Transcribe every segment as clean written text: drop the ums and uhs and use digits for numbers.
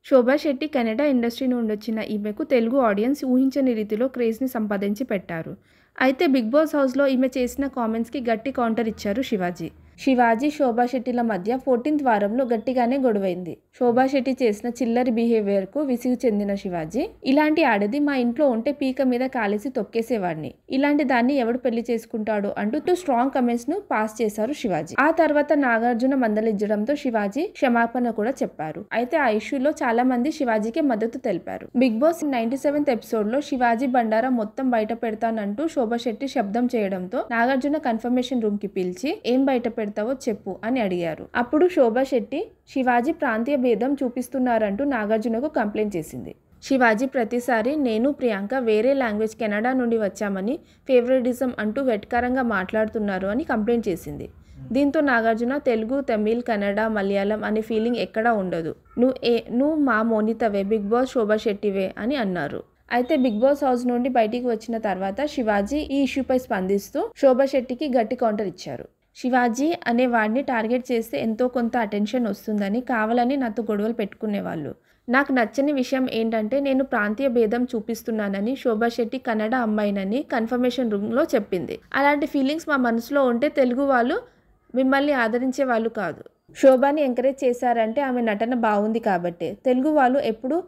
Shobha Shetty Kannada industry నుండి వచ్చిన ఈమెకు తెలుగు ఆడియన్స్ ఊహించని రీతిలో క్రేజ్ని సంపాదించి పెట్టారు. అయితే బిగ్ బాస్ హౌస్లో ఈమె చేసిన కామెంట్స్కి గట్టి కౌంటర్ ఇచ్చారు శివాజీ. శోభా శెట్టిల మధ్య 14th వారంలో గట్టిగానే గొడవైంది. శోభా శెట్టి చేసిన చిల్లరి బిహేవియర్కు విసుగు చెందిన శివాజీ, ఇలాంటి ఆడది మా ఇంట్లో ఉంటే పీక మీద కాలేసి తొక్కేసేవాడిని, ఇలాంటి దాన్ని ఎవడు పెళ్లి చేసుకుంటాడు అంటూ స్ట్రాంగ్ కమెంట్స్ను పాస్ చేశారు శివాజీ. ఆ తర్వాత నాగార్జున మందలించడంతో శివాజీ క్షమాపణ కూడా చెప్పారు. అయితే ఆ ఇష్యూలో చాలా మంది శివాజీకి మద్దతు తెలిపారు. బిగ్ బాస్ 97th ఎపిసోడ్లో శివాజీ బండారా మొత్తం బయట పెడతానంటూ శోభా శెట్టి శబ్దం చేయడంతో నాగార్జున కన్ఫర్మేషన్ రూమ్ కి పిలిచి ఏం బయట పెడతావో చెప్పు అని అడిగారు. అప్పుడు శోభా శెట్టి శివాజీ ప్రాంతీయ భేదం చూపిస్తున్నారంటూ నాగార్జునకు కంప్లైంట్ చేసింది. శివాజీ ప్రతిసారి నేను ప్రియాంక వేరే లాంగ్వేజ్ కెనడా నుండి వచ్చామని ఫేవరెటిజం అంటూ వెటకారంగా మాట్లాడుతున్నారు అని కంప్లైంట్ చేసింది. దీంతో నాగార్జున తెలుగు, తమిళ్, కన్నడ, మలయాళం అనే ఫీలింగ్ ఎక్కడా ఉండదు, నువ్వు మా మోనితవే, బిగ్ బాస్ శోభా శెట్టివే అని అన్నారు. అయితే బిగ్ బాస్ హౌస్ నుండి బయటికి వచ్చిన తర్వాత శివాజీ ఈ ఇష్యూపై స్పందిస్తూ శోభా శెట్టికి గట్టి కౌంటర్ ఇచ్చారు. శివాజీ అనే వాడిని టార్గెట్ చేస్తే ఎంతో కొంత అటెన్షన్ వస్తుందని కావాలని నాతో గొడవలు పెట్టుకునేవాళ్ళు. నాకు నచ్చని విషయం ఏంటంటే నేను ప్రాంతీయ భేదం చూపిస్తున్నానని శోభా శెట్టి కన్నడ అమ్మాయినని కన్ఫర్మేషన్ రూమ్లో చెప్పింది. అలాంటి ఫీలింగ్స్ మా మనసులో ఉంటే తెలుగు వాళ్ళు మిమ్మల్ని ఆదరించే వాళ్ళు కాదు. శోభాని ఎంకరేజ్ చేశారంటే ఆమె నటన బాగుంది కాబట్టే. తెలుగు వాళ్ళు ఎప్పుడూ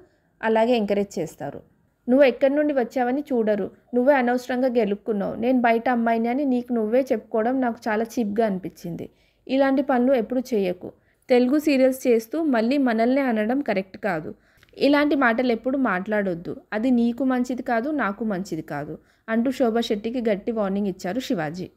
అలాగే ఎంకరేజ్ చేస్తారు. నువ్వు ఎక్కడి నుండి వచ్చావని చూడరు, నువ్వే అనవసరంగా గెలుక్కున్నావు, నేను బయట అమ్మాయిని అని నీకు నువ్వే చెప్పుకోవడం నాకు చాలా చీప్గా అనిపించింది. ఇలాంటి పనులు ఎప్పుడు చేయకు. తెలుగు సీరియల్స్ చేస్తూ మళ్ళీ మనల్నే అనడం కరెక్ట్ కాదు. ఇలాంటి మాటలు ఎప్పుడు మాట్లాడొద్దు, అది నీకు మంచిది కాదు, నాకు మంచిది కాదు అంటూ శోభా శెట్టికి గట్టి వార్నింగ్ ఇచ్చారు శివాజీ.